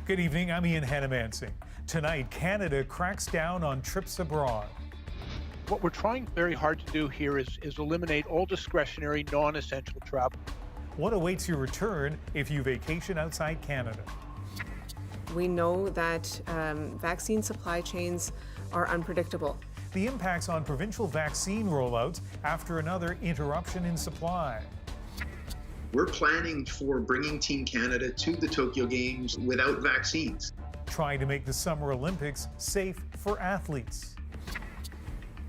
Good evening, I'm Ian Hannamansing. Tonight, Canada cracks down on trips abroad. What we're trying very hard to do here is eliminate all discretionary, non-essential travel. What awaits your return if you vacation outside Canada? We know that vaccine supply chains are unpredictable. The impacts on provincial vaccine rollouts after another interruption in supply. We're planning for bringing Team Canada to the Tokyo Games without vaccines. Trying to make the Summer Olympics safe for athletes.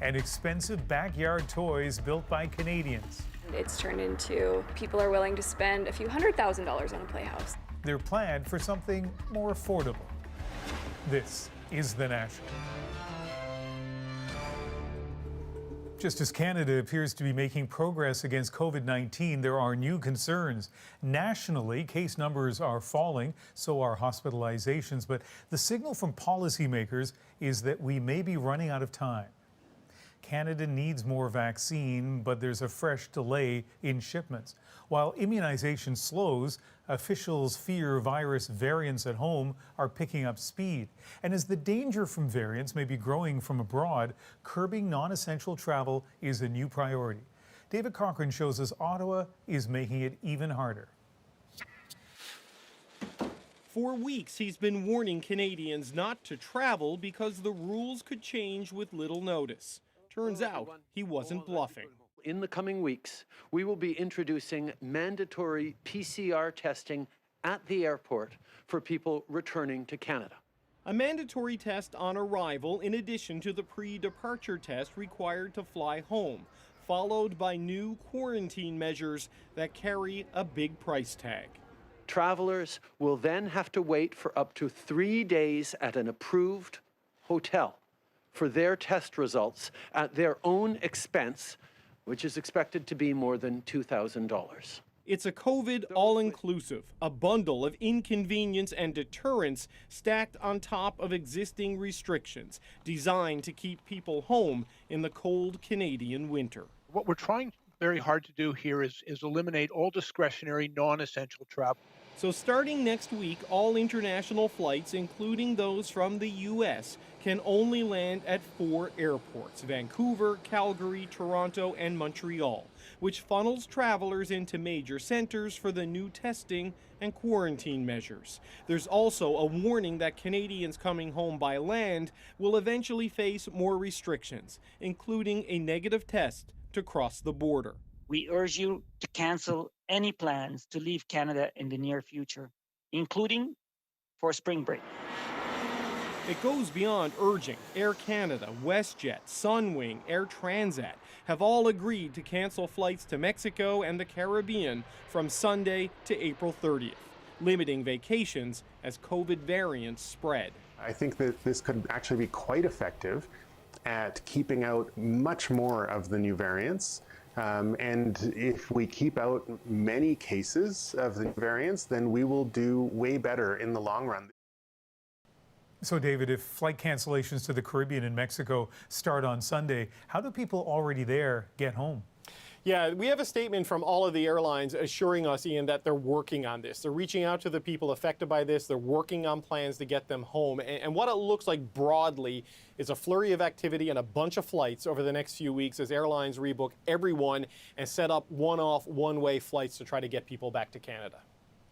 And expensive backyard toys built by Canadians. It's turned into people are willing to spend a few $100,000 on a playhouse. They're planned for something more affordable. This is The National. Just as Canada appears to be making progress against COVID-19, there are new concerns. Nationally, case numbers are falling, so are hospitalizations, but the signal from policymakers is that we may be running out of time. Canada needs more vaccine, but there's a fresh delay in shipments. While immunization slows, officials fear virus variants at home are picking up speed. And as the danger from variants may be growing from abroad, curbing non-essential travel is a new priority. David Cochran shows us Ottawa is making it even harder. For weeks, he's been warning Canadians not to travel because the rules could change with little notice. Turns out he wasn't bluffing. In the coming weeks, we will be introducing mandatory PCR testing at the airport for people returning to Canada. A mandatory test on arrival in addition to the pre-departure test required to fly home, followed by new quarantine measures that carry a big price tag. Travelers will then have to wait for up to 3 days at an approved hotel for their test results at their own expense, which is expected to be more than $2,000. It's a COVID all-inclusive, a bundle of inconvenience and deterrence stacked on top of existing restrictions, designed to keep people home in the cold Canadian winter. What we're trying very hard to do here is eliminate all discretionary, non-essential travel. So starting next week, all international flights, including those from the U.S., can only land at 4 airports: Vancouver, Calgary, Toronto, and Montreal, which funnels travelers into major centers for the new testing and quarantine measures. There's also a warning that Canadians coming home by land will eventually face more restrictions, including a negative test to cross the border. We urge you to cancel any plans to leave Canada in the near future, including for spring break. It goes beyond urging. Air Canada, WestJet, Sunwing, Air Transat have all agreed to cancel flights to Mexico and the Caribbean from Sunday to April 30th, limiting vacations as COVID variants spread. I think that this could actually be quite effective at keeping out much more of the new variants. And if we keep out many cases of the variants, then we will do way better in the long run. So, David, if flight cancellations to the Caribbean and Mexico start on Sunday, how do people already there get home? Yeah, we have a statement from all of the airlines assuring us, Ian, that they're working on this. They're reaching out to the people affected by this. They're working on plans to get them home. And what it looks like broadly is a flurry of activity and a bunch of flights over the next few weeks as airlines rebook everyone and set up one-off, one-way flights to try to get people back to Canada.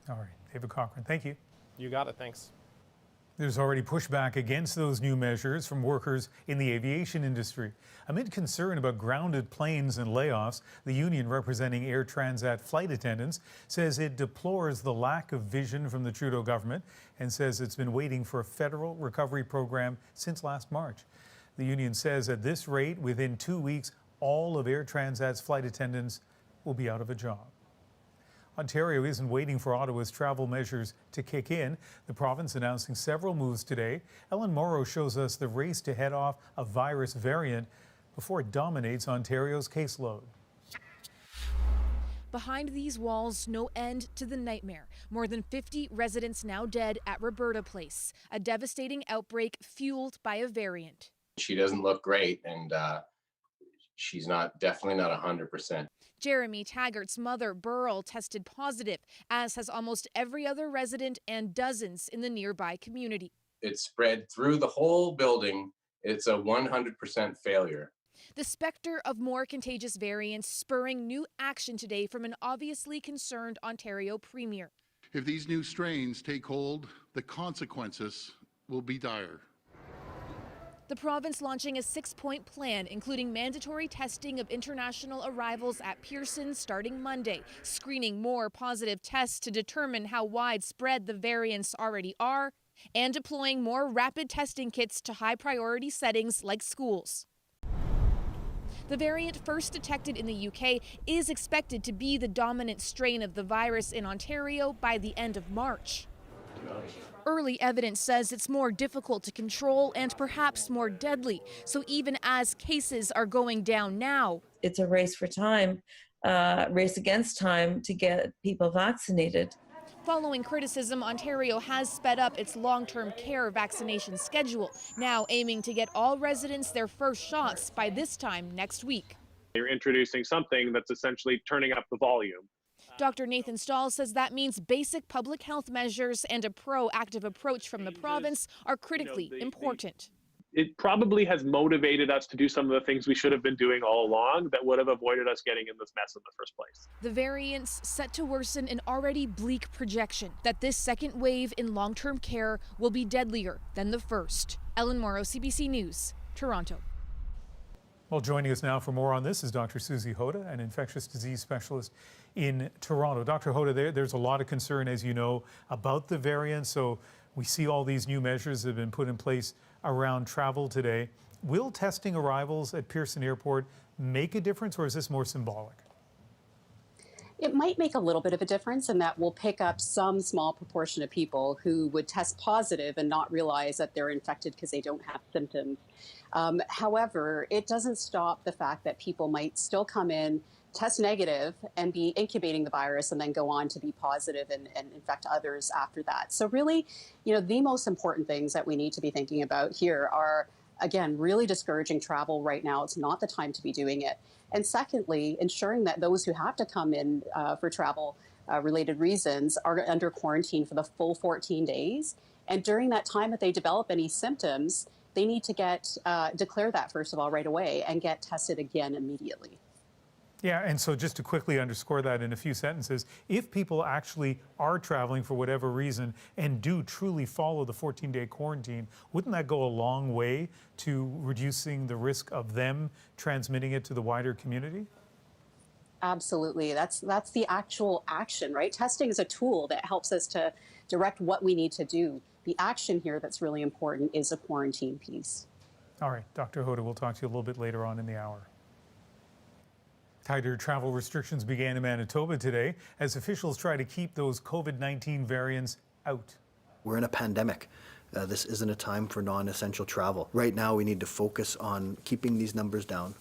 All right, David Cochran, thank you. You got it, thanks. There's already pushback against those new measures from workers in the aviation industry. Amid concern about grounded planes and layoffs, the union representing Air Transat flight attendants says it deplores the lack of vision from the Trudeau government and says it's been waiting for a federal recovery program since last March. The union says at this rate, within 2 weeks, all of Air Transat's flight attendants will be out of a job. Ontario isn't waiting for Ottawa's travel measures to kick in. The province announcing several moves today. Ellen Morrow shows us the race to head off a virus variant before it dominates Ontario's caseload. Behind these walls, no end to the nightmare. More than 50 residents now dead at Roberta Place, a devastating outbreak fueled by a variant. She doesn't look great, and she's definitely not 100%. Jeremy Taggart's mother, Burl, tested positive, as has almost every other resident and dozens in the nearby community. It's spread through the whole building. It's a 100% failure. The specter of more contagious variants spurring new action today from an obviously concerned Ontario Premier. If these new strains take hold, the consequences will be dire. The province launching a 6-point plan, including mandatory testing of international arrivals at Pearson starting Monday, screening more positive tests to determine how widespread the variants already are, and deploying more rapid testing kits to high-priority settings like schools. The variant first detected in the UK is expected to be the dominant strain of the virus in Ontario by the end of March. Early evidence says it's more difficult to control and perhaps more deadly. So even as cases are going down now, it's a race for time, race against time to get people vaccinated. Following criticism, Ontario has sped up its long-term care vaccination schedule, now aiming to get all residents their first shots by this time next week. You're introducing something that's essentially turning up the volume. Dr. Nathan Stahl says that means basic public health measures and a proactive approach from the province are critically important. It probably has motivated us to do some of the things we should have been doing all along that would have avoided us getting in this mess in the first place. The variants set to worsen an already bleak projection that this second wave in long-term care will be deadlier than the first. Ellen Morrow, CBC News, Toronto. Well, joining us now for more on this is Dr. Susie Hoda, an infectious disease specialist in Toronto. Dr. Hoda, there's a lot of concern, as you know, about the variant. So we see all these new measures that have been put in place around travel today. Will testing arrivals at Pearson Airport make a difference, or is this more symbolic? It might make a little bit of a difference in that we'll pick up some small proportion of people who would test positive and not realize that they're infected because they don't have symptoms. However, it doesn't stop the fact that people might still come in, test negative, and be incubating the virus and then go on to be positive and infect others after that. So really, the most important things that we need to be thinking about here are, again, really discouraging travel right now. It's not the time to be doing it. And secondly, ensuring that those who have to come in for travel related reasons are under quarantine for the full 14 days. And during that time, if they develop any symptoms, they need to declare that, first of all, right away and get tested again immediately. Yeah, and so just to quickly underscore that in a few sentences, if people actually are traveling for whatever reason and do truly follow the 14-day quarantine, wouldn't that go a long way to reducing the risk of them transmitting it to the wider community? Absolutely. That's the actual action, right? Testing is a tool that helps us to direct what we need to do. The action here that's really important is a quarantine piece. All right, Dr. Hoda, we'll talk to you a little bit later on in the hour. Tighter travel restrictions began in Manitoba today as officials try to keep those COVID-19 variants out. We're in a pandemic. This isn't a time for non-essential travel. Right now, we need to focus on keeping these numbers down,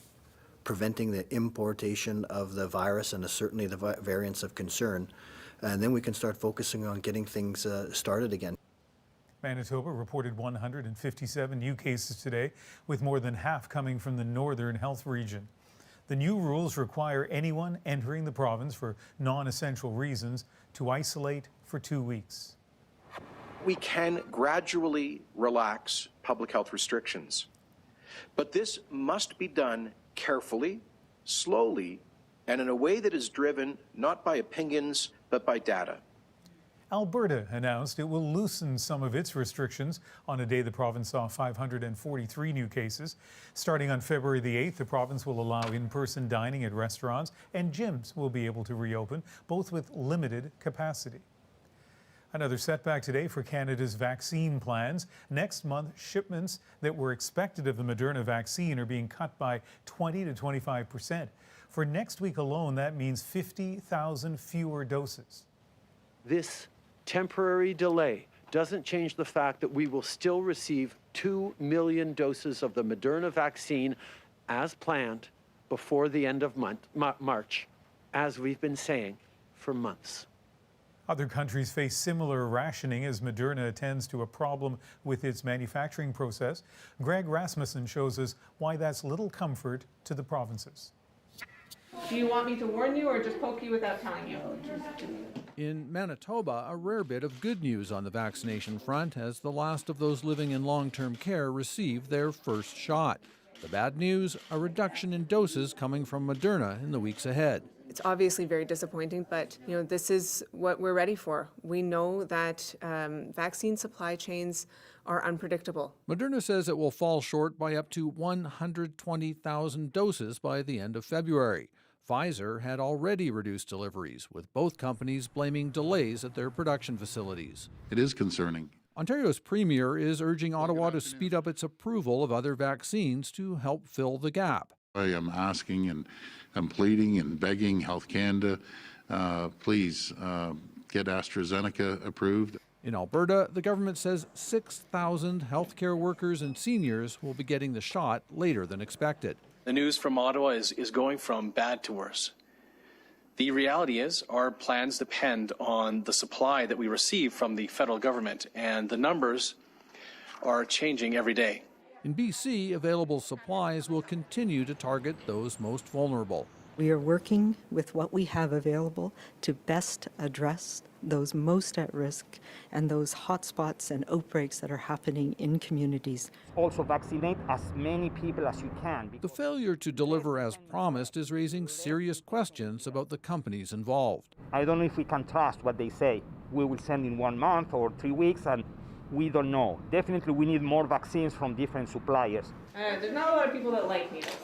preventing the importation of the virus and certainly the variants of concern, and then we can start focusing on getting things started again. Manitoba reported 157 new cases today, with more than half coming from the Northern Health Region. The new rules require anyone entering the province for non-essential reasons to isolate for 2 weeks. We can gradually relax public health restrictions, but this must be done carefully, slowly, and in a way that is driven not by opinions, but by data. Alberta announced it will loosen some of its restrictions on a day the province saw 543 new cases. Starting on February the 8th, the province will allow in-person dining at restaurants, and gyms will be able to reopen, both with limited capacity. Another setback today for Canada's vaccine plans. Next month, shipments that were expected of the Moderna vaccine are being cut by 20 to 25%. For next week alone, that means 50,000 fewer doses. This temporary delay doesn't change the fact that we will still receive 2 million doses of the Moderna vaccine as planned before the end of March, as we've been saying for months. Other countries face similar rationing as Moderna attends to a problem with its manufacturing process. Greg Rasmussen shows us why that's little comfort to the provinces. Do you want me to warn you or just poke you without telling you? In Manitoba, a rare bit of good news on the vaccination front as the last of those living in long-term care received their first shot. The bad news, a reduction in doses coming from Moderna in the weeks ahead. It's obviously very disappointing, but this is what we're ready for. We know that vaccine supply chains are unpredictable. Moderna says it will fall short by up to 120,000 doses by the end of February. Pfizer had already reduced deliveries, with both companies blaming delays at their production facilities. It is concerning. Ontario's premier is urging Ottawa to speed up its approval of other vaccines to help fill the gap. I am asking and I'm pleading and begging Health Canada, please get AstraZeneca approved. In Alberta, the government says 6,000 healthcare workers and seniors will be getting the shot later than expected. The news from Ottawa is going from bad to worse. The reality is our plans depend on the supply that we receive from the federal government, and the numbers are changing every day. In BC, available supplies will continue to target those most vulnerable. We are working with what we have available to best address those most at risk and those hotspots and outbreaks that are happening in communities. Also vaccinate as many people as you can. The failure to deliver as promised is raising serious questions about the companies involved. I don't know if we can trust what they say. We will send in 1 month or 3 weeks, and we don't know. Definitely we need more vaccines from different suppliers. There's not a lot of people that like needles.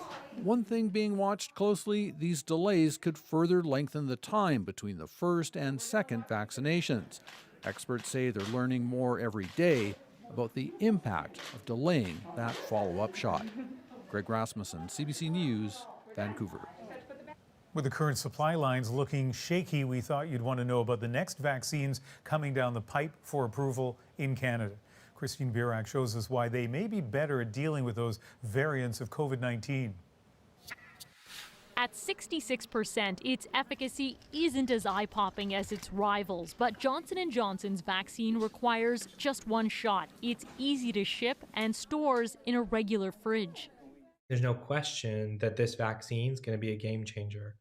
One thing being watched closely, these delays could further lengthen the time between the first and second vaccinations. Experts say they're learning more every day about the impact of delaying that follow-up shot. Greg Rasmussen, CBC News, Vancouver. With the current supply lines looking shaky, we thought you'd want to know about the next vaccines coming down the pipe for approval in Canada. Christine Birak shows us why they may be better at dealing with those variants of COVID-19. At 66%, its efficacy isn't as eye-popping as its rivals, but Johnson & Johnson's vaccine requires just 1 shot. It's easy to ship and stores in a regular fridge. There's no question that this vaccine is going to be a game changer.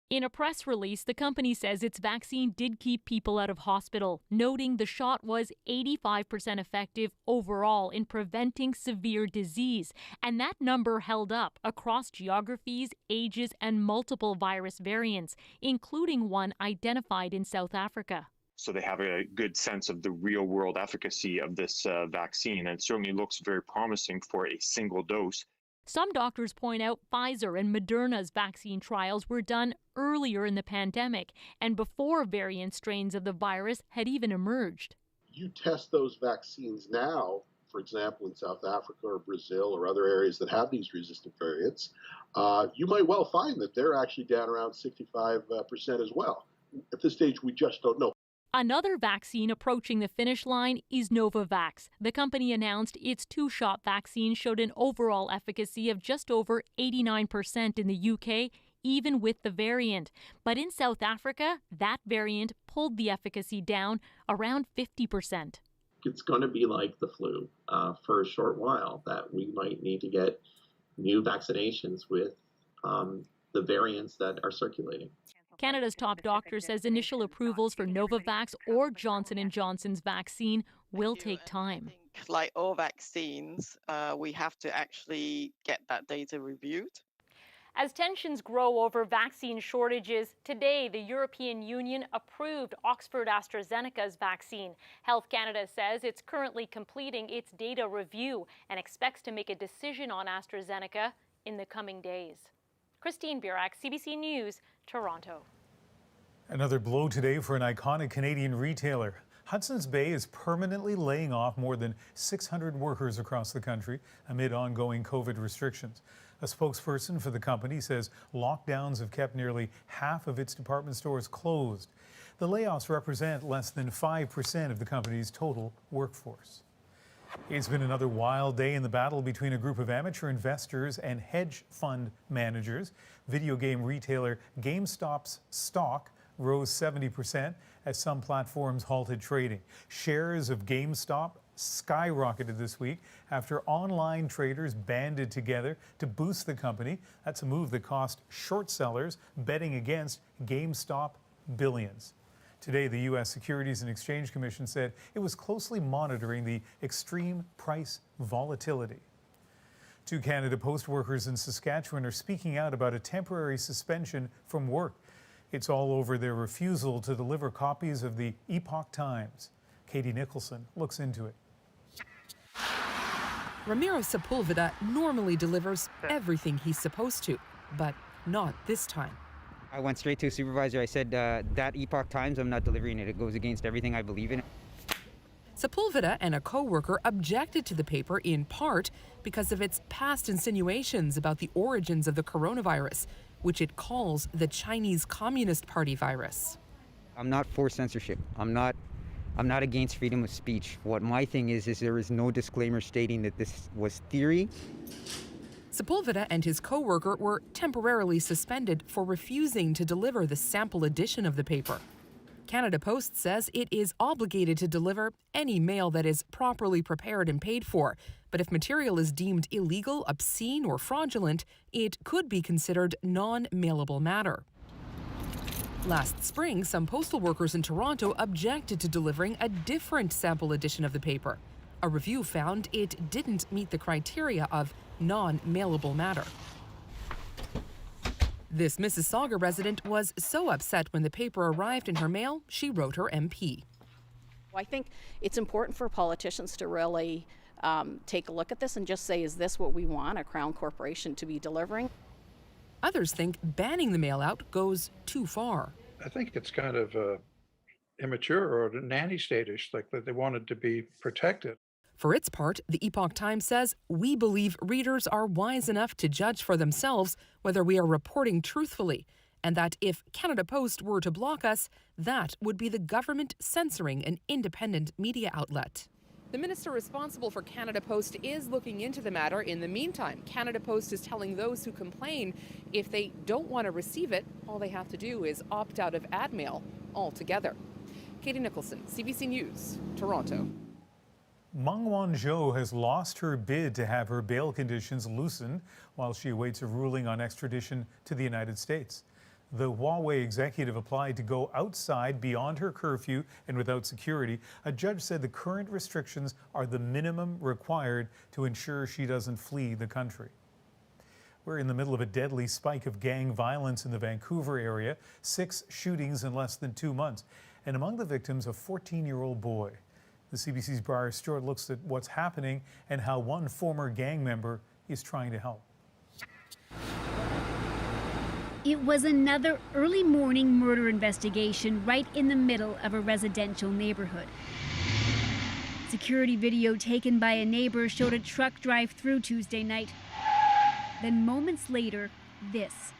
In a press release, the company says its vaccine did keep people out of hospital, noting the shot was 85% effective overall in preventing severe disease. And that number held up across geographies, ages, and multiple virus variants, including one identified in South Africa. So they have a good sense of the real-world efficacy of this vaccine, and it certainly looks very promising for a single dose. Some doctors point out Pfizer and Moderna's vaccine trials were done earlier in the pandemic and before variant strains of the virus had even emerged. You test those vaccines now, for example, in South Africa or Brazil or other areas that have these resistant variants, you might well find that they're actually down around 65% as well. At this stage, we just don't know. Another vaccine approaching the finish line is Novavax. The company announced its 2-shot vaccine showed an overall efficacy of just over 89% in the UK, even with the variant. But in South Africa, that variant pulled the efficacy down around 50%. It's going to be like the flu for a short while, that we might need to get new vaccinations with the variants that are circulating. Canada's top doctor says initial approvals for Novavax or Johnson & Johnson's vaccine will take time. Like all vaccines, we have to actually get that data reviewed. As tensions grow over vaccine shortages, today the European Union approved Oxford AstraZeneca's vaccine. Health Canada says it's currently completing its data review and expects to make a decision on AstraZeneca in the coming days. Christine Birak, CBC News, Toronto. Another blow today for an iconic Canadian retailer. Hudson's Bay is permanently laying off more than 600 workers across the country amid ongoing COVID restrictions. A spokesperson for the company says lockdowns have kept nearly half of its department stores closed. The layoffs represent less than 5% of the company's total workforce. It's been another wild day in the battle between a group of amateur investors and hedge fund managers. Video game retailer GameStop's stock rose 70% as some platforms halted trading. Shares of GameStop skyrocketed this week after online traders banded together to boost the company. That's a move that cost short sellers betting against GameStop billions. Today, the U.S. Securities and Exchange Commission said it was closely monitoring the extreme price volatility. 2 Canada Post workers in Saskatchewan are speaking out about a temporary suspension from work. It's all over their refusal to deliver copies of the Epoch Times. Katie Nicholson looks into it. Ramiro Sepulveda normally delivers everything he's supposed to, but not this time. I went straight to a supervisor. I said, that Epoch Times, I'm not delivering it. It goes against everything I believe in. Sepulveda and a co-worker objected to the paper in part because of its past insinuations about the origins of the coronavirus, which it calls the Chinese Communist Party virus. I'm not for censorship. I'm not against freedom of speech. What my thing is there is no disclaimer stating that this was theory. Sepulveda and his co-worker were temporarily suspended for refusing to deliver the sample edition of the paper. Canada Post says it is obligated to deliver any mail that is properly prepared and paid for, but if material is deemed illegal, obscene, or fraudulent, it could be considered non-mailable matter. Last spring, some postal workers in Toronto objected to delivering a different sample edition of the paper. A review found it didn't meet the criteria of non-mailable matter. This Mississauga resident was so upset when the paper arrived in her mail, she wrote her MP. I think it's important for politicians to really take a look at this and just say, is this what we want a Crown Corporation to be delivering? Others think banning the mail out goes too far. I think it's kind of immature or nanny state-ish, like that they wanted to be protected. For its part, the Epoch Times says, we believe readers are wise enough to judge for themselves whether we are reporting truthfully, and that if Canada Post were to block us, that would be the government censoring an independent media outlet. The minister responsible for Canada Post is looking into the matter. In the meantime, Canada Post is telling those who complain if they don't want to receive it, all they have to do is opt out of ad mail altogether. Katie Nicholson, CBC News, Toronto. Meng Wanzhou has lost her bid to have her bail conditions loosened while she awaits a ruling on extradition to the United States. The Huawei executive applied to go outside beyond her curfew and without security. A judge said the current restrictions are the minimum required to ensure she doesn't flee the country. We're in the middle of a deadly spike of gang violence in the Vancouver area, 6 shootings in less than 2 months, and among the victims, a 14-year-old boy. The CBC's Briar Stewart looks at what's happening and how one former gang member is trying to help. It was another early morning murder investigation right in the middle of a residential neighborhood. Security video taken by a neighbor showed a truck drive through Tuesday night. Then moments later, this.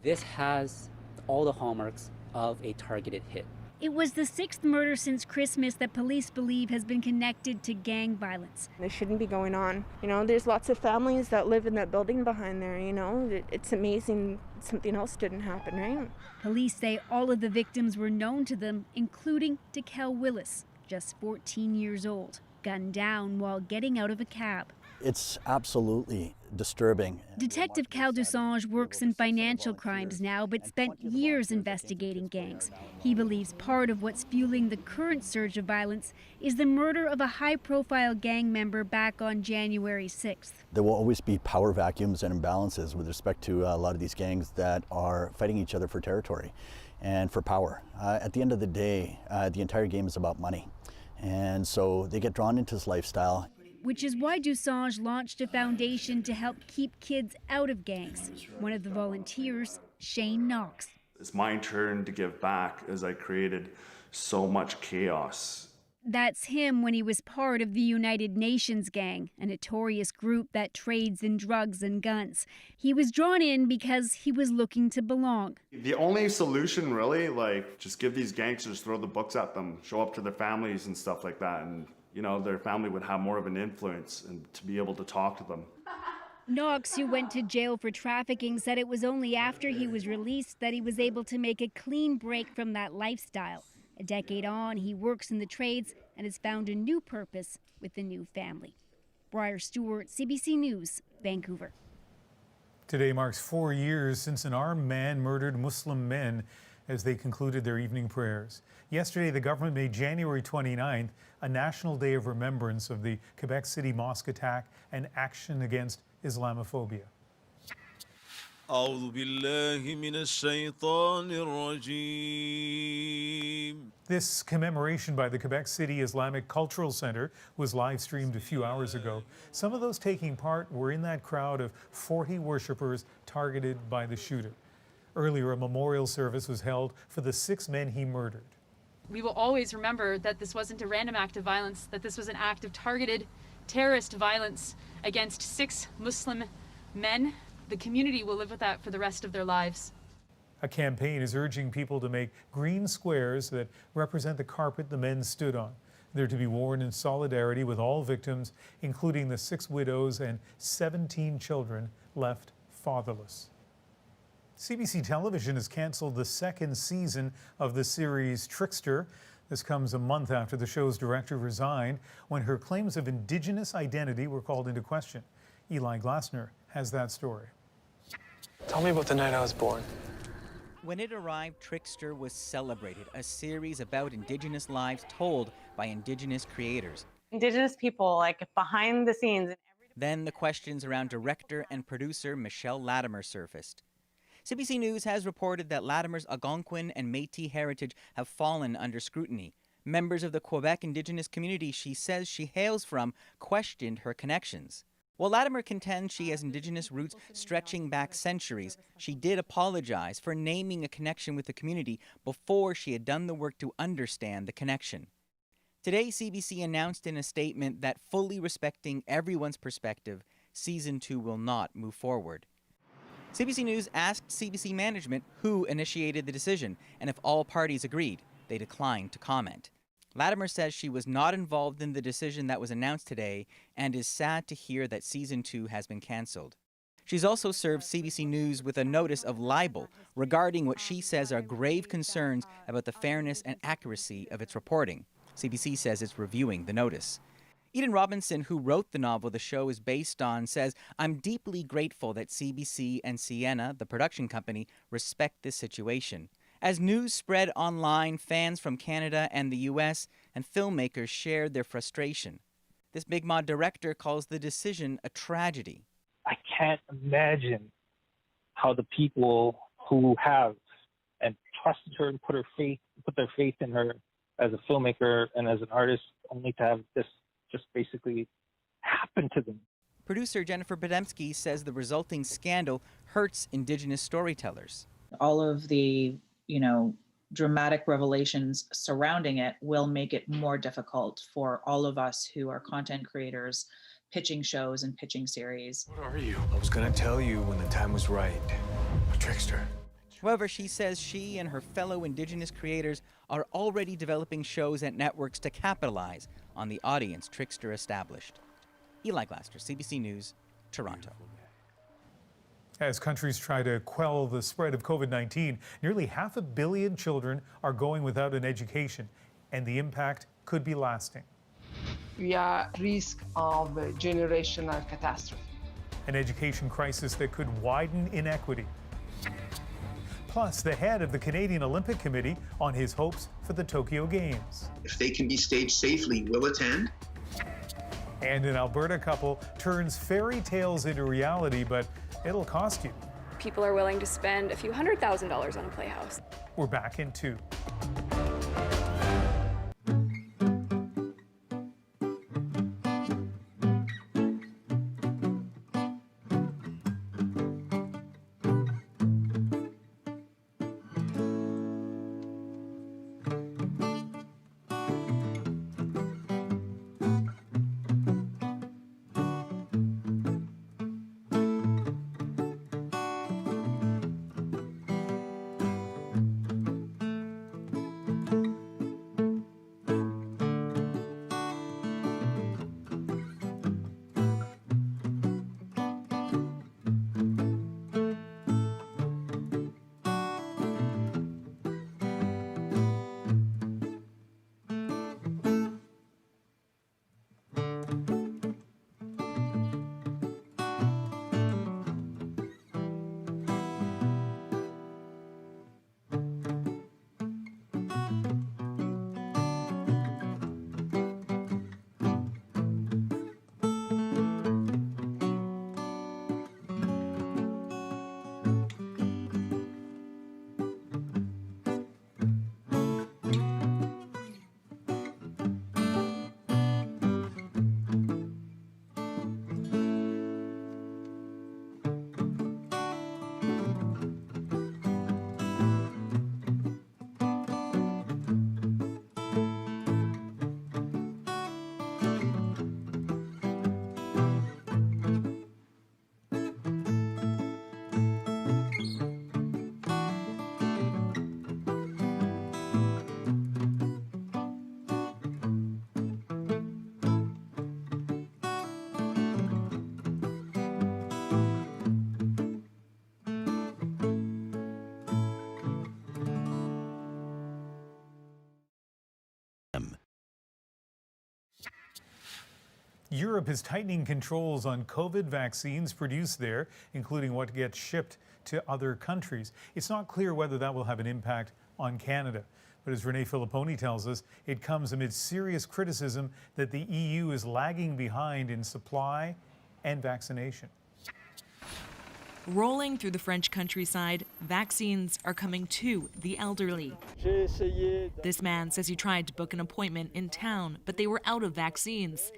This has all the hallmarks of a targeted hit. It was the 6th murder since Christmas that police believe has been connected to gang violence. This shouldn't be going on. You know, there's lots of families that live in that building behind there, you know. It's amazing something else didn't happen, right? Police say all of the victims were known to them, including DeKel Willis, just 14 years old, gunned down while getting out of a cab. It's absolutely disturbing. Detective Cal Dusange works in financial crimes now, but spent years investigating gangs. He believes part of what's fueling the current surge of violence is the murder of a high-profile gang member back on January 6th. There will always be power vacuums and imbalances with respect to a lot of these gangs that are fighting each other for territory and for power. At the end of the day, the entire game is about money. And so they get drawn into this lifestyle. Which is why Dusange launched a foundation to help keep kids out of gangs. One of the volunteers, Shane Knox. It's my turn to give back as I created so much chaos. That's him when he was part of the United Nations gang, a notorious group that trades in drugs and guns. He was drawn in because he was looking to belong. The only solution really, just give these gangsters, throw the books at them, show up to their families and stuff like that. And, you know, their family would have more of an influence and to be able to talk to them. Knox, who went to jail for trafficking, said it was only after he was released that he was able to make a clean break from that lifestyle. A decade on, he works in the trades and has found a new purpose with a new family. Briar Stewart, CBC News, Vancouver. Today marks 4 years since an armed man murdered Muslim men as they concluded their evening prayers. Yesterday, the government made January 29th a national day of remembrance of the Quebec City mosque attack and action against Islamophobia. This commemoration by the Quebec City Islamic Cultural Centre was live streamed a few hours ago. Some of those taking part were in that crowd of 40 worshippers targeted by the shooter. Earlier, a memorial service was held for the 6 men he murdered. We will always remember that this wasn't a random act of violence, that this was an act of targeted terrorist violence against 6 Muslim men. The community will live with that for the rest of their lives. A campaign is urging people to make green squares that represent the carpet the men stood on. They're to be worn in solidarity with all victims, including the 6 widows and 17 children left fatherless. CBC Television has canceled the 2nd season of the series Trickster. This comes a month after the show's director resigned when her claims of Indigenous identity were called into question. Eli Glasner has that story. Tell me about the night I was born. When it arrived, Trickster was celebrated, a series about Indigenous lives told by Indigenous creators. Indigenous people, like behind the scenes. Then the questions around director and producer Michelle Latimer surfaced. CBC News has reported that Latimer's Algonquin and Métis heritage have fallen under scrutiny. Members of the Quebec Indigenous community she says she hails from questioned her connections. While Latimer contends she has Indigenous roots stretching back centuries, she did apologize for naming a connection with the community before she had done the work to understand the connection. Today, CBC announced in a statement that fully respecting everyone's perspective, Season 2 will not move forward. CBC News asked CBC management who initiated the decision and if all parties agreed. They declined to comment. Latimer says she was not involved in the decision that was announced today and is sad to hear that Season 2 has been cancelled. She's also served CBC News with a notice of libel regarding what she says are grave concerns about the fairness and accuracy of its reporting. CBC says it's reviewing the notice. Eden Robinson, who wrote the novel the show is based on, says, "I'm deeply grateful that CBC and Sienna, the production company, respect this situation. As news spread online, fans from Canada and the U.S. and filmmakers shared their frustration. This Mi'kmaq director calls the decision a tragedy." I can't imagine how the people who have and trusted her and put their faith in her as a filmmaker and as an artist, only to have this just basically happen to them. Producer Jennifer Podemsky says the resulting scandal hurts Indigenous storytellers. All of the, dramatic revelations surrounding it will make it more difficult for all of us who are content creators, pitching shows and pitching series. What are you? I was gonna tell you when the time was right. A trickster. However, she says she and her fellow Indigenous creators are already developing shows at networks to capitalize on the audience Trickster established. Eli Glasner, CBC News, Toronto. As countries try to quell the spread of COVID-19, nearly 500 million children are going without an education, and the impact could be lasting. We are at risk of a generational catastrophe. An education crisis that could widen inequity. Plus, the head of the Canadian Olympic Committee on his hopes for the Tokyo Games. If they can be staged safely, we'll attend. And an Alberta couple turns fairy tales into reality, but it'll cost you. People are willing to spend a few $100,000 on a playhouse. We're back in 2. Europe is tightening controls on COVID vaccines produced there, including what gets shipped to other countries. It's not clear whether that will have an impact on Canada. But as Renee Filipponi tells us, it comes amid serious criticism that the EU is lagging behind in supply and vaccination. Rolling through the French countryside, vaccines are coming to the elderly. This man says he tried to book an appointment in town, but they were out of vaccines.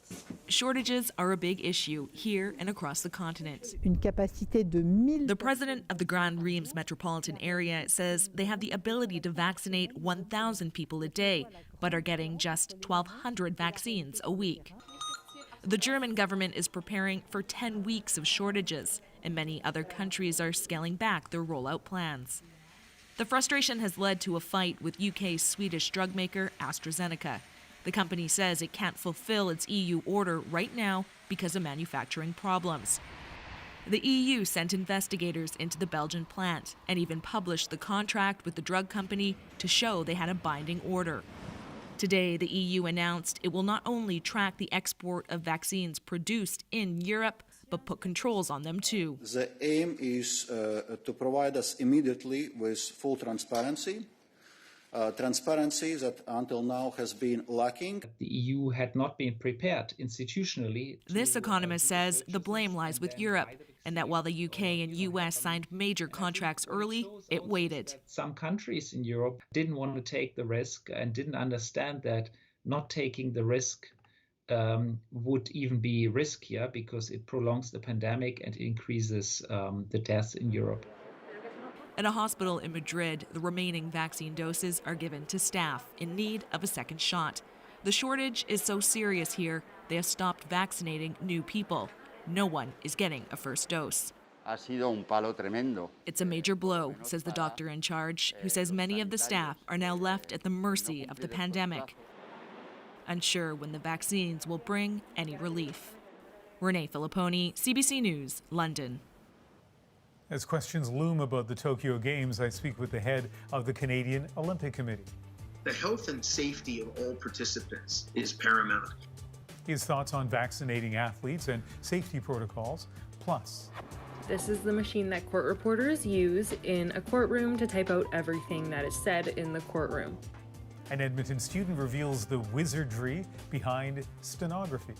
Shortages are a big issue here and across the continent. The president of the Grand Reims metropolitan area says they have the ability to vaccinate 1,000 people a day, but are getting just 1,200 vaccines a week. The German government is preparing for 10 weeks of shortages, and many other countries are scaling back their rollout plans. The frustration has led to a fight with UK's Swedish drug maker AstraZeneca. The company says it can't fulfill its EU order right now because of manufacturing problems. The EU sent investigators into the Belgian plant and even published the contract with the drug company to show they had a binding order. Today, the EU announced it will not only track the export of vaccines produced in Europe, but put controls on them too. The aim is to provide us immediately with full transparency. Transparency that until now has been lacking. The EU had not been prepared institutionally. This economist says the blame lies with Europe, and that while the UK and US signed major contracts early, it waited. Some countries in Europe didn't want to take the risk and didn't understand that not taking the risk would even be riskier because it prolongs the pandemic and increases the deaths in Europe. At a hospital in Madrid, the remaining vaccine doses are given to staff in need of a second shot. The shortage is so serious here, they have stopped vaccinating new people. No one is getting a first dose. It's a major blow, says the doctor in charge, who says many of the staff are now left at the mercy of the pandemic, unsure when the vaccines will bring any relief. Renee Filipponi, CBC News, London. As questions loom about the Tokyo Games, I speak with the head of the Canadian Olympic Committee. The health and safety of all participants is paramount. His thoughts on vaccinating athletes and safety protocols, plus. This is the machine that court reporters use in a courtroom to type out everything that is said in the courtroom. An Edmonton student reveals the wizardry behind stenography.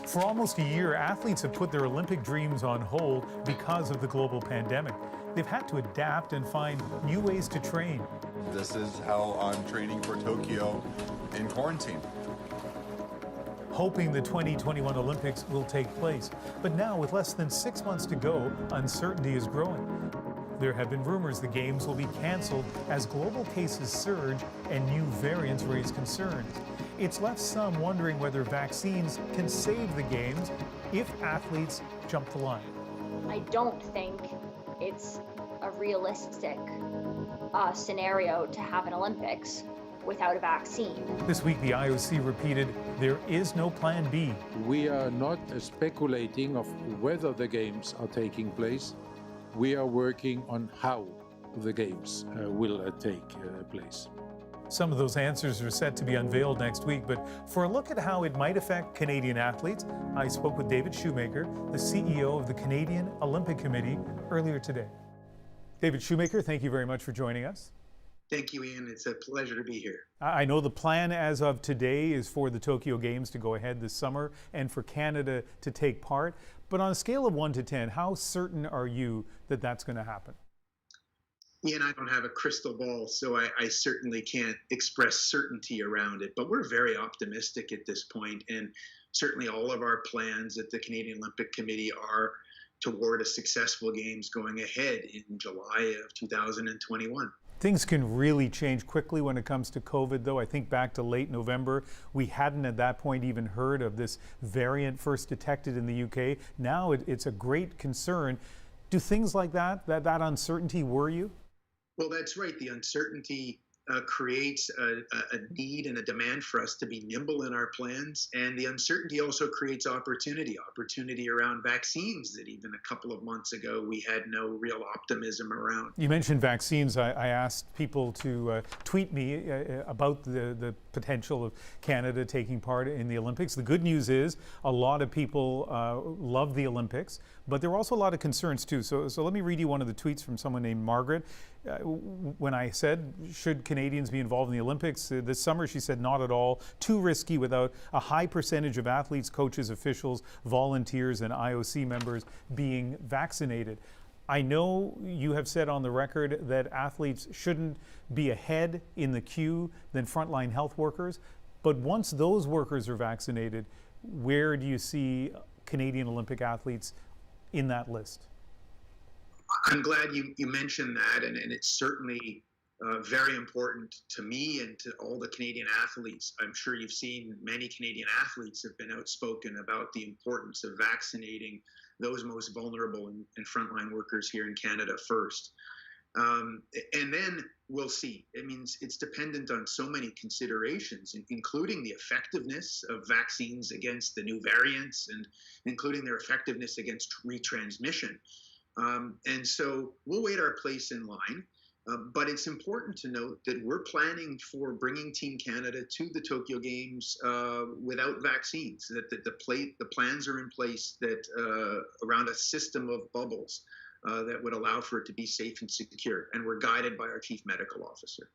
For almost a year, athletes have put their Olympic dreams on hold because of the global pandemic. They've had to adapt and find new ways to train. This is how I'm training for Tokyo in quarantine. Hoping the 2021 Olympics will take place. But now, with less than 6 months to go, uncertainty is growing. There have been rumors the Games will be canceled as global cases surge and new variants raise concerns. It's left some wondering whether vaccines can save the Games if athletes jump the line. I don't think it's a realistic scenario to have an Olympics without a vaccine. This week, the IOC repeated there is no plan B. We are not speculating of whether the Games are taking place. We are working on how the Games will take place. Some of those answers are set to be unveiled next week, but for a look at how it might affect Canadian athletes, I spoke with David Shoemaker, the CEO of the Canadian Olympic Committee, earlier today. David Shoemaker, thank you very much for joining us. Thank you, Ian. It's a pleasure to be here. I know the plan as of today is for the Tokyo Games to go ahead this summer and for Canada to take part. But on a scale of 1 to 10, how certain are you that that's going to happen? Ian, I don't have a crystal ball, so I certainly can't express certainty around it. But we're very optimistic at this point, and certainly all of our plans at the Canadian Olympic Committee are toward a successful Games going ahead in July of 2021. Things can really change quickly when it comes to COVID, though. I think back to late November, we hadn't at that point even heard of this variant first detected in the UK. Now it's a great concern. Do things like that uncertainty worry you? Well, that's right. The uncertainty creates a need and a demand for us to be nimble in our plans. And the uncertainty also creates opportunity around vaccines that even a couple of months ago we had no real optimism around. You mentioned vaccines. I asked people to tweet me about the potential of Canada taking part in the Olympics. The good news is a lot of people love the Olympics, but there were also a lot of concerns too. So let me read you one of the tweets from someone named Margaret. When I said, should Canadians be involved in the Olympics this summer, she said, not at all. Too risky without a high percentage of athletes, coaches, officials, volunteers, and IOC members being vaccinated. I know you have said on the record that athletes shouldn't be ahead in the queue than frontline health workers, but once those workers are vaccinated, where do you see Canadian Olympic athletes in that list? I'm glad you mentioned that, and it's certainly very important to me and to all the Canadian athletes. I'm sure you've seen many Canadian athletes have been outspoken about the importance of vaccinating those most vulnerable and frontline workers here in Canada first. And then we'll see. It means it's dependent on so many considerations, including the effectiveness of vaccines against the new variants and including their effectiveness against retransmission. And so we'll wait our place in line, but it's important to note that we're planning for bringing Team Canada to the Tokyo Games without vaccines, that the plans are in place that around a system of bubbles that would allow for it to be safe and secure, and we're guided by our Chief Medical Officer.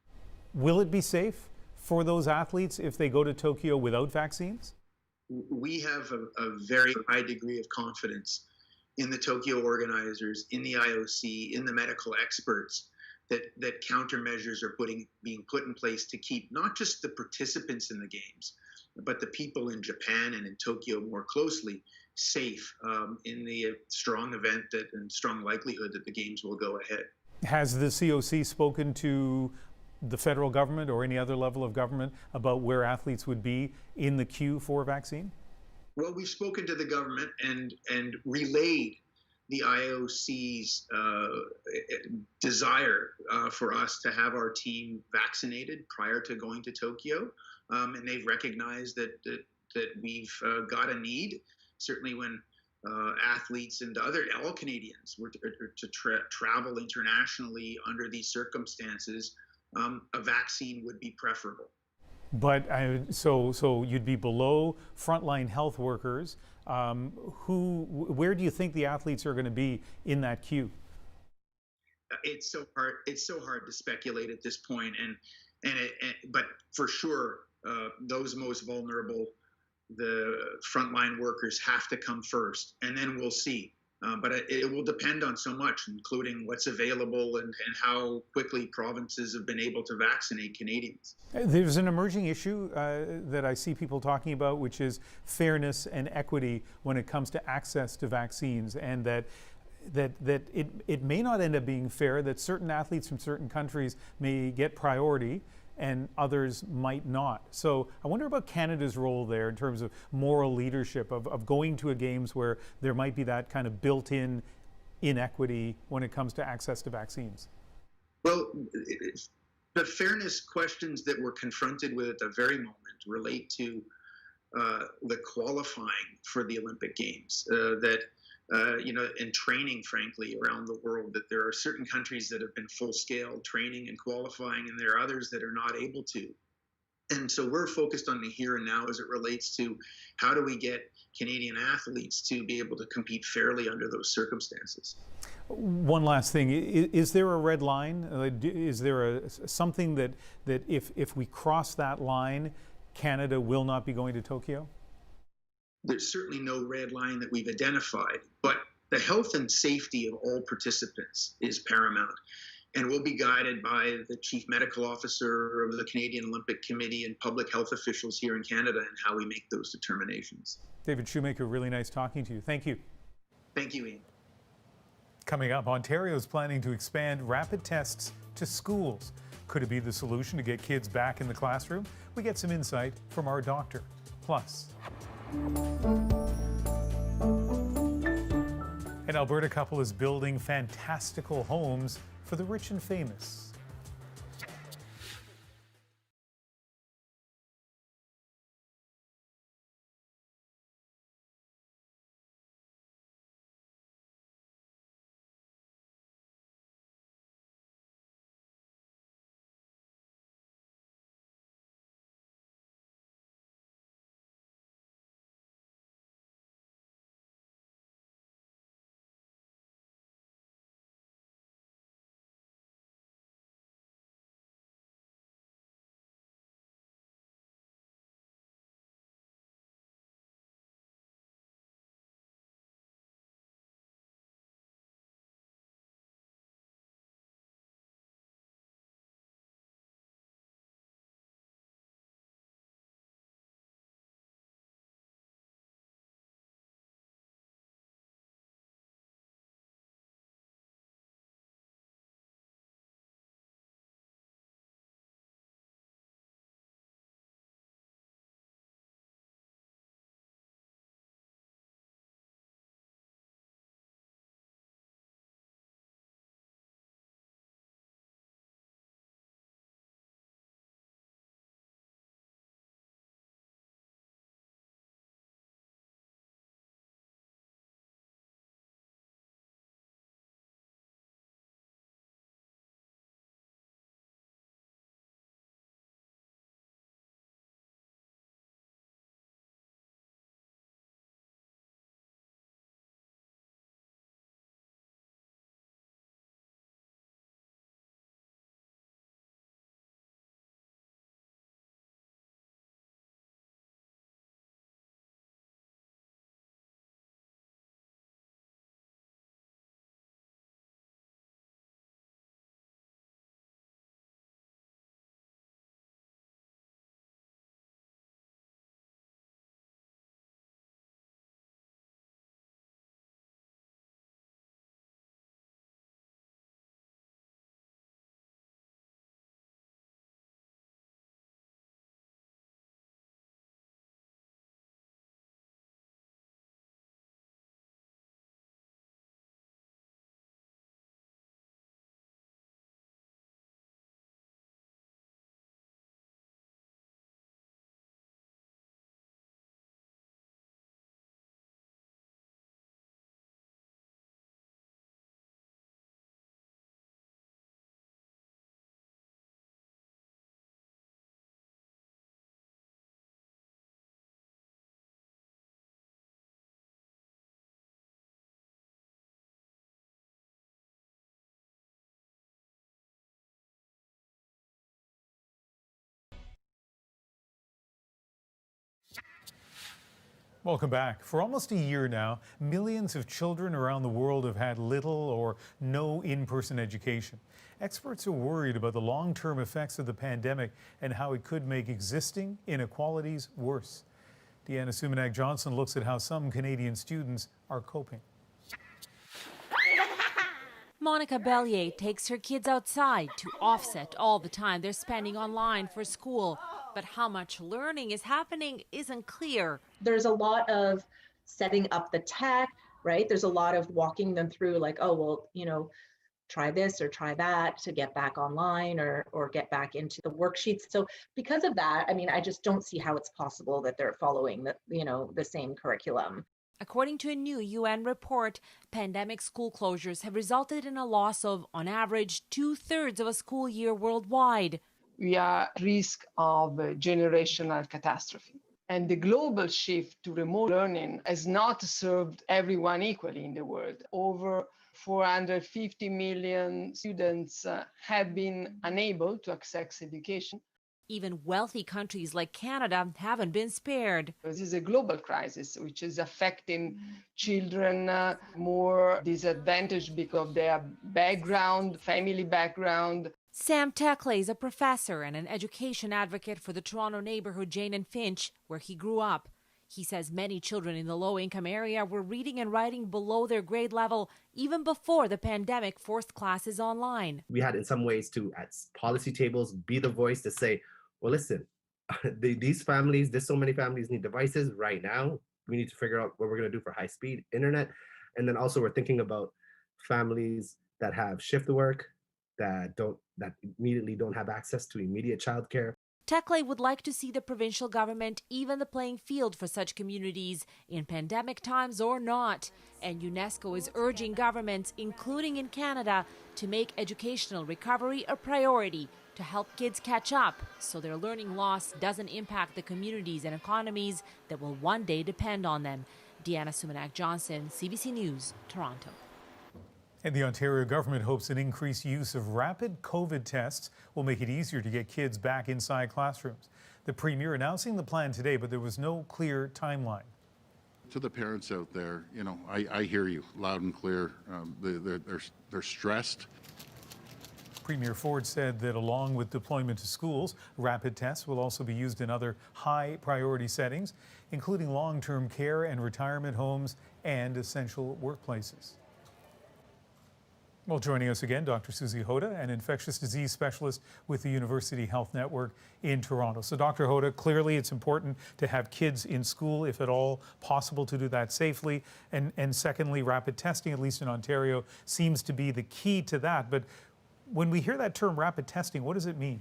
Will it be safe for those athletes if they go to Tokyo without vaccines? We have a very high degree of confidence in the Tokyo organizers, in the IOC, in the medical experts, that countermeasures are being put in place to keep not just the participants in the Games, but the people in Japan and in Tokyo more closely safe in the strong event and strong likelihood that the Games will go ahead. Has the COC spoken to the federal government or any other level of government about where athletes would be in the queue for a vaccine? Well, we've spoken to the government and relayed the IOC's desire for us to have our team vaccinated prior to going to Tokyo, and they've recognized that we've got a need. Certainly, when athletes and all Canadians were to travel internationally under these circumstances, a vaccine would be preferable. But so you'd be below frontline health workers. Where do you think the athletes are going to be in that queue? It's so hard. It's so hard to speculate at this point, but for sure, those most vulnerable the frontline workers have to come first, and then we'll see. But it will depend on so much, including what's available and how quickly provinces have been able to vaccinate Canadians. There's an emerging issue that I see people talking about, which is fairness and equity when it comes to access to vaccines, and that it may not end up being fair, that certain athletes from certain countries may get priority and others might not. So I wonder about Canada's role there in terms of moral leadership, of going to a games where there might be that kind of built-in inequity when it comes to access to vaccines. Well, the fairness questions that we're confronted with at the very moment relate to the qualifying for the Olympic Games, and training, frankly, around the world, that there are certain countries that have been full-scale training and qualifying, and there are others that are not able to. And so we're focused on the here and now as it relates to how do we get Canadian athletes to be able to compete fairly under those circumstances. One last thing, is there a red line? Is there something that if we cross that line, Canada will not be going to Tokyo? There's certainly no red line that we've identified, but the health and safety of all participants is paramount. And we'll be guided by the Chief Medical Officer of the Canadian Olympic Committee and public health officials here in Canada in how we make those determinations. David Shoemaker, really nice talking to you. Thank you. Thank you, Ian. Coming up, Ontario is planning to expand rapid tests to schools. Could it be the solution to get kids back in the classroom? We get some insight from our doctor. Plus, an Alberta couple is building fantastical homes for the rich and famous. Welcome back. For almost a year now, millions of children around the world have had little or no in-person education. Experts are worried about the long-term effects of the pandemic and how it could make existing inequalities worse. Deanna Sumanak-Johnson looks at how some Canadian students are coping. Monica Bellier takes her kids outside to offset all the time they're spending online for school. But how much learning is happening isn't clear. There's a lot of setting up the tech, right? There's a lot of walking them through like, oh, well, you know, try this or try that to get back online or get back into the worksheets. So because of that, I mean, I just don't see how it's possible that they're following the same curriculum. According to a new UN report, pandemic school closures have resulted in a loss of, on average, 2/3 of a school year worldwide. We are at risk of a generational catastrophe. And the global shift to remote learning has not served everyone equally in the world. Over 450 million students have been unable to access education. Even wealthy countries like Canada haven't been spared. This is a global crisis which is affecting children more disadvantaged because of their background, family background. Sam Teckley is a professor and an education advocate for the Toronto neighborhood Jane and Finch, where he grew up. He says many children in the low-income area were reading and writing below their grade level even before the pandemic forced classes online. We had in some ways to, at policy tables, be the voice to say, well, listen, these families, there's so many families need devices right now. We need to figure out what we're going to do for high-speed internet. And then also we're thinking about families that have shift work, that immediately don't have access to immediate childcare. Teckley would like to see the provincial government even the playing field for such communities in pandemic times or not. And UNESCO is urging governments, including in Canada, to make educational recovery a priority to help kids catch up so their learning loss doesn't impact the communities and economies that will one day depend on them. Deanna Sumanak-Johnson, CBC News, Toronto. And the Ontario government hopes an increased use of rapid COVID tests will make it easier to get kids back inside classrooms. The Premier announcing the plan today, but there was no clear timeline. To the parents out there, you know, I hear you loud and clear. They're stressed. Premier Ford said that along with deployment to schools, rapid tests will also be used in other high priority settings, including long-term care and retirement homes and essential workplaces. Well, joining us again, Dr. Susie Hoda, an infectious disease specialist with the University Health Network in Toronto. So, Dr. Hoda, clearly it's important to have kids in school, if at all possible, to do that safely. And secondly, rapid testing, at least in Ontario, seems to be the key to that. But when we hear that term rapid testing, what does it mean?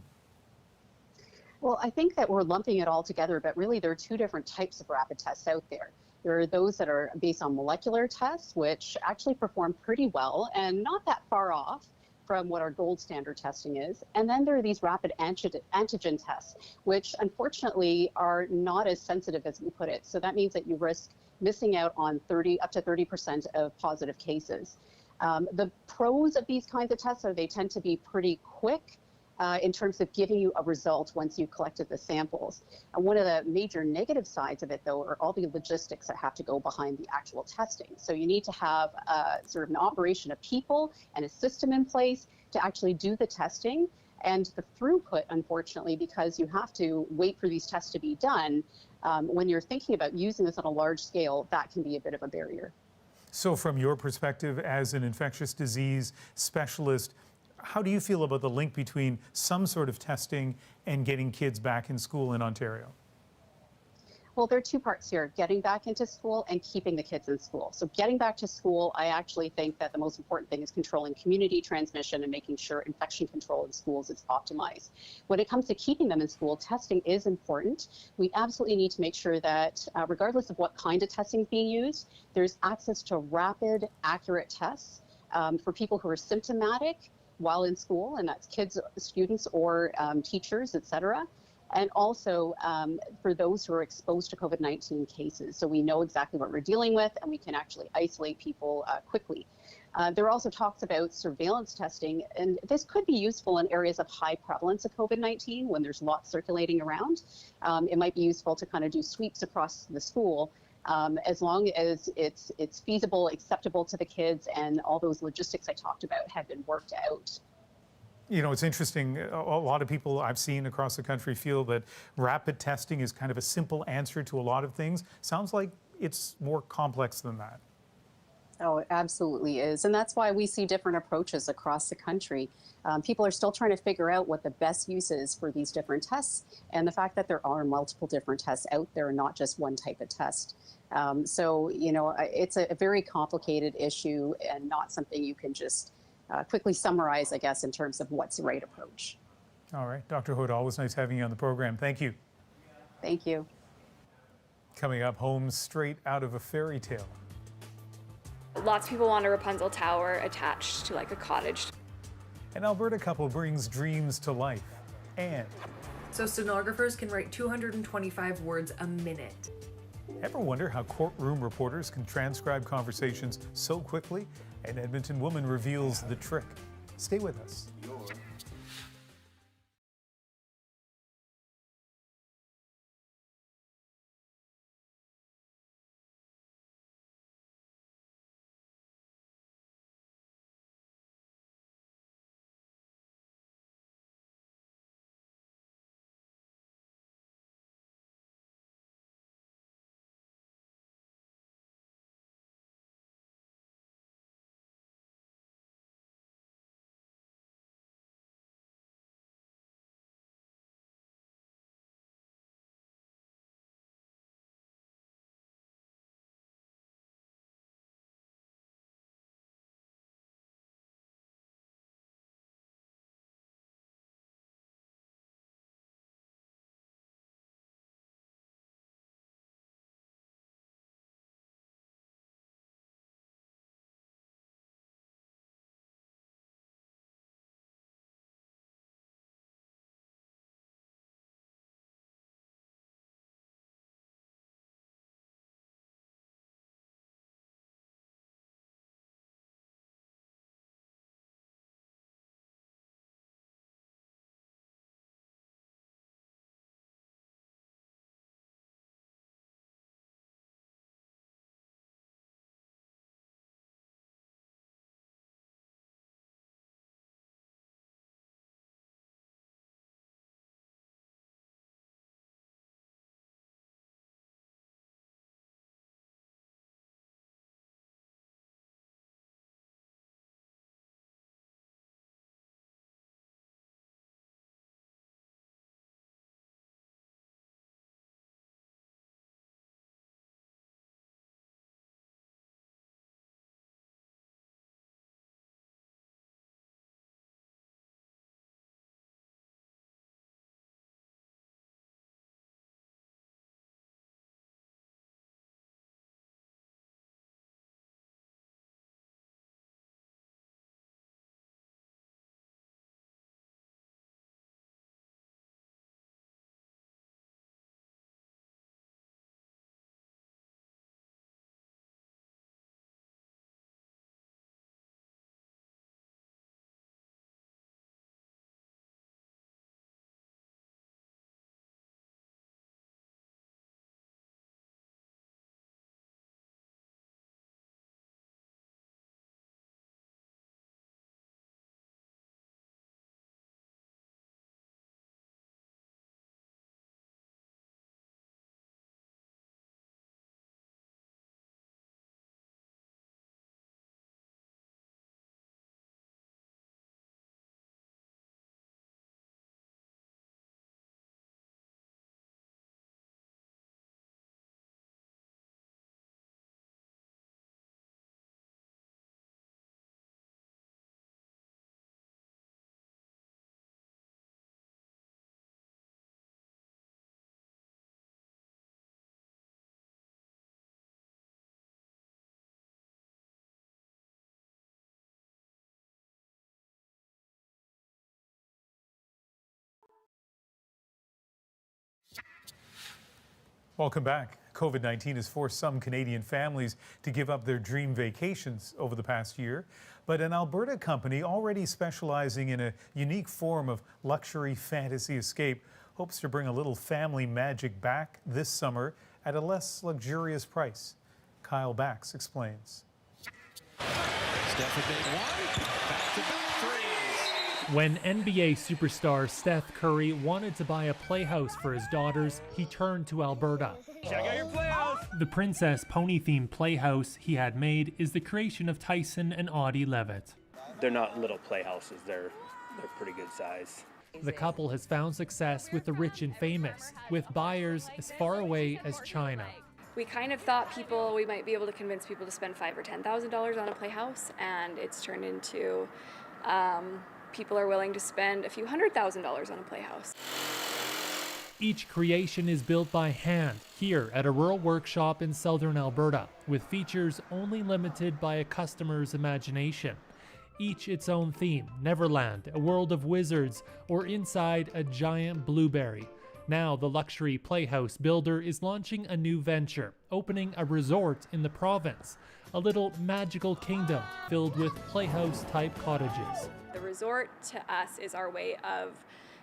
Well, I think that we're lumping it all together, but really there are two different types of rapid tests out there. There are those that are based on molecular tests, which actually perform pretty well and not that far off from what our gold standard testing is. And then there are these rapid antigen tests, which unfortunately are not as sensitive as we put it. So that means that you risk missing out on up to 30% of positive cases. The pros of these kinds of tests are they tend to be pretty quick in terms of giving you a result once you've collected the samples. And one of the major negative sides of it, though, are all the logistics that have to go behind the actual testing. So you need to have sort of an operation of people and a system in place to actually do the testing. And the throughput, unfortunately, because you have to wait for these tests to be done, when you're thinking about using this on a large scale, that can be a bit of a barrier. So from your perspective as an infectious disease specialist, how do you feel about the link between some sort of testing and getting kids back in school in Ontario? Well, there are two parts here, getting back into school and keeping the kids in school. So getting back to school, I actually think that the most important thing is controlling community transmission and making sure infection control in schools is optimized. When it comes to keeping them in school, testing is important. We absolutely need to make sure that regardless of what kind of testing is being used, there's access to rapid, accurate tests for people who are symptomatic while in school, and that's kids, students, or teachers, et cetera. And also for those who are exposed to COVID-19 cases. So we know exactly what we're dealing with and we can actually isolate people quickly. There are also talks about surveillance testing, and this could be useful in areas of high prevalence of COVID-19 when there's lots circulating around. It might be useful to kind of do sweeps across the school as long as it's feasible, acceptable to the kids, and all those logistics I talked about have been worked out. You know, it's interesting. A lot of people I've seen across the country feel that rapid testing is kind of a simple answer to a lot of things. Sounds like it's more complex than that. Oh, it absolutely is. And that's why we see different approaches across the country. People are still trying to figure out what the best use is for these different tests, and the fact that there are multiple different tests out there, not just one type of test. So, you know, it's a very complicated issue and not something you can just quickly summarize, I guess, in terms of what's the right approach. All right. Dr. Hood, always nice having you on the program. Thank you. Thank you. Coming up, homes straight out of a fairy tale. Lots of people want a Rapunzel tower attached to like a cottage. An Alberta couple brings dreams to life. And so stenographers can write 225 words a minute. Ever wonder how courtroom reporters can transcribe conversations so quickly? An Edmonton woman reveals the trick. Stay with us. Welcome back. COVID-19 has forced some Canadian families to give up their dream vacations over the past year. But an Alberta company already specializing in a unique form of luxury fantasy escape hopes to bring a little family magic back this summer at a less luxurious price. Kyle Bax explains. When NBA superstar Steph Curry wanted to buy a playhouse for his daughters, he turned to Alberta. Check out your playhouse! The Princess Pony-themed playhouse he had made is the creation of Tyson and Audie Levitt. They're not little playhouses, they're pretty good size. The couple has found success with the rich and famous, with buyers as far away as China. We kind of thought we might be able to convince people to spend $5,000 or $10,000 on a playhouse, and it's turned into people are willing to spend a few $100,000 on a playhouse. Each creation is built by hand here at a rural workshop in southern Alberta, with features only limited by a customer's imagination. Each its own theme: Neverland, a world of wizards, or inside a giant blueberry. Now the luxury playhouse builder is launching a new venture, opening a resort in the province, a little magical kingdom filled with playhouse-type cottages. The resort to us is our way of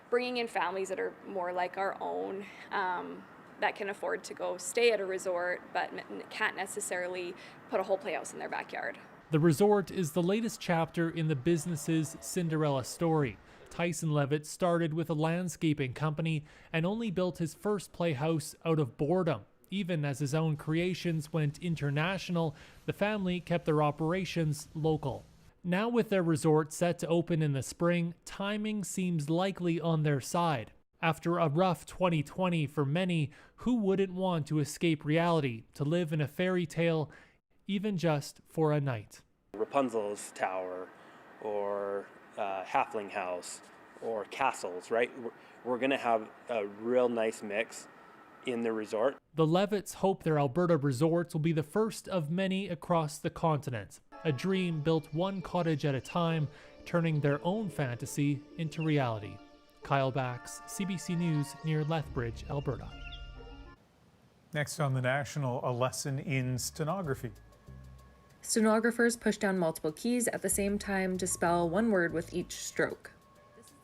bringing in families that are more like our own, that can afford to go stay at a resort but can't necessarily put a whole playhouse in their backyard. The resort is the latest chapter in the business's Cinderella story. Tyson Levitt started with a landscaping company and only built his first playhouse out of boredom. Even as his own creations went international, the family kept their operations local. Now with their resort set to open in the spring, timing seems likely on their side. After a rough 2020 for many, who wouldn't want to escape reality, to live in a fairy tale, even just for a night? Rapunzel's tower, or Halfling house, or castles, right? We're going to have a real nice mix in the resort. The Levitts hope their Alberta resorts will be the first of many across the continent. A dream built one cottage at a time, turning their own fantasy into reality. Kyle Bax, CBC News, near Lethbridge, Alberta. Next on The National, a lesson in stenography. Stenographers push down multiple keys at the same time to spell one word with each stroke.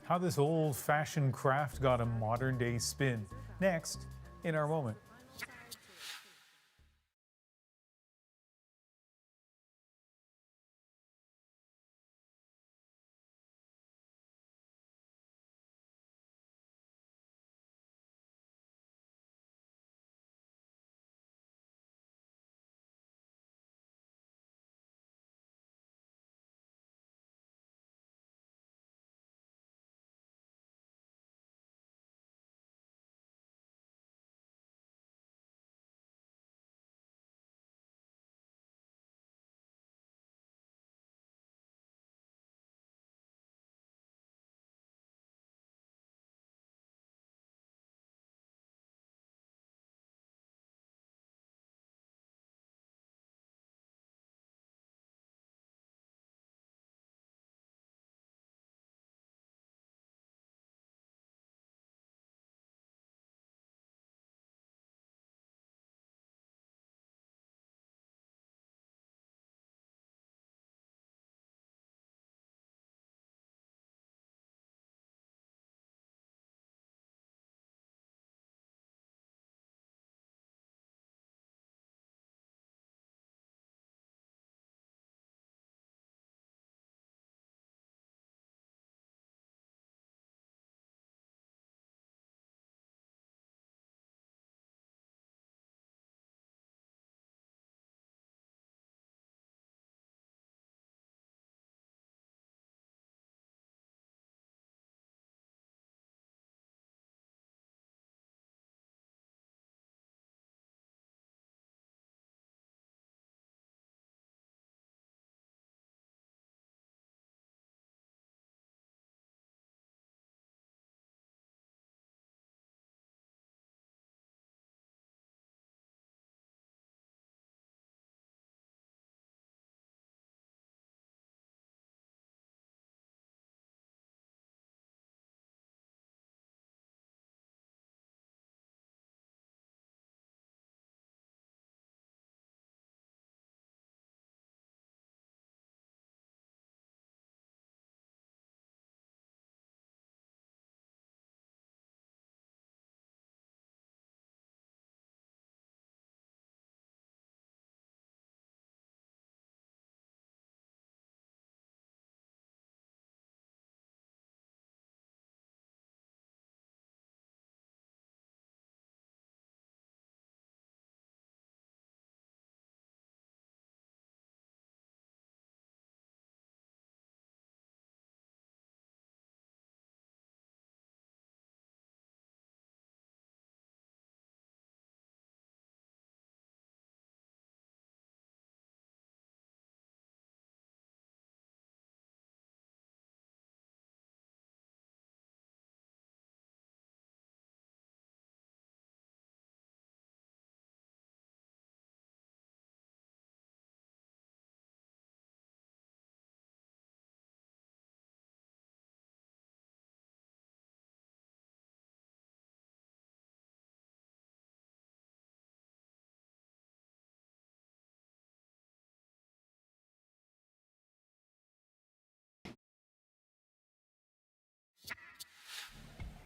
How this old-fashioned craft got a modern-day spin. Next, in our moment.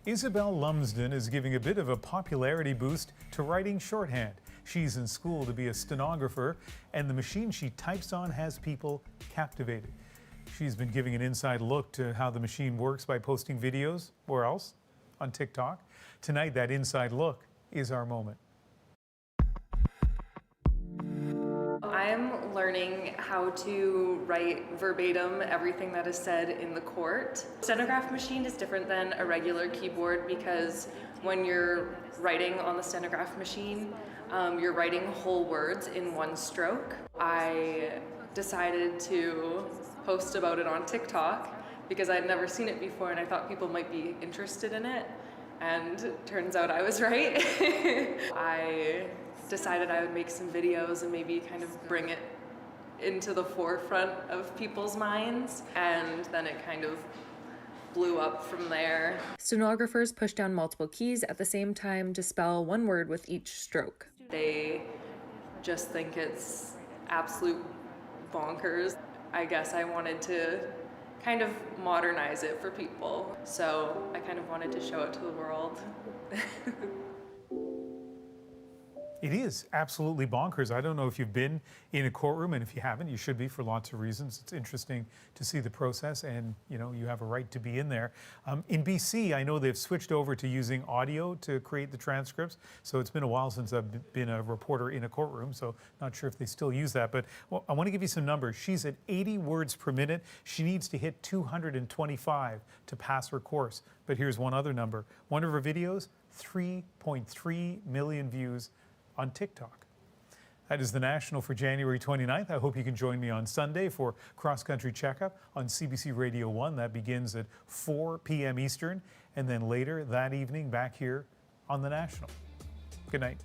Isabel Lumsden is giving a bit of a popularity boost to writing shorthand. She's in school to be a stenographer, and the machine she types on has people captivated. She's been giving an inside look to how the machine works by posting videos, where else? On TikTok. Tonight, that inside look is our moment. I'm learning how to write verbatim everything that is said in the court. Stenograph machine is different than a regular keyboard because when you're writing on the stenograph machine, you're writing whole words in one stroke. I decided to post about it on TikTok because I'd never seen it before and I thought people might be interested in it, and turns out I was right. I decided I would make some videos and maybe kind of bring it into the forefront of people's minds, and then it kind of blew up from there. Stenographers push down multiple keys at the same time to spell one word with each stroke. They just think it's absolute bonkers. I guess I wanted to kind of modernize it for people, so I kind of wanted to show it to the world. It is absolutely bonkers. I don't know if you've been in a courtroom, and if you haven't, you should be for lots of reasons. It's interesting to see the process, and you know, you have a right to be in there. In BC, I know they've switched over to using audio to create the transcripts, so it's been a while since I've been a reporter in a courtroom, so not sure if they still use that, but well, I want to give you some numbers. She's at 80 words per minute. She needs to hit 225 to pass her course. But here's one other number. One of her videos, 3.3 million views on TikTok. That is the National for January 29th. I hope you can join me on Sunday for Cross Country Checkup on CBC Radio 1. That begins at 4 p.m. Eastern, and then later that evening back here on the National. Good night.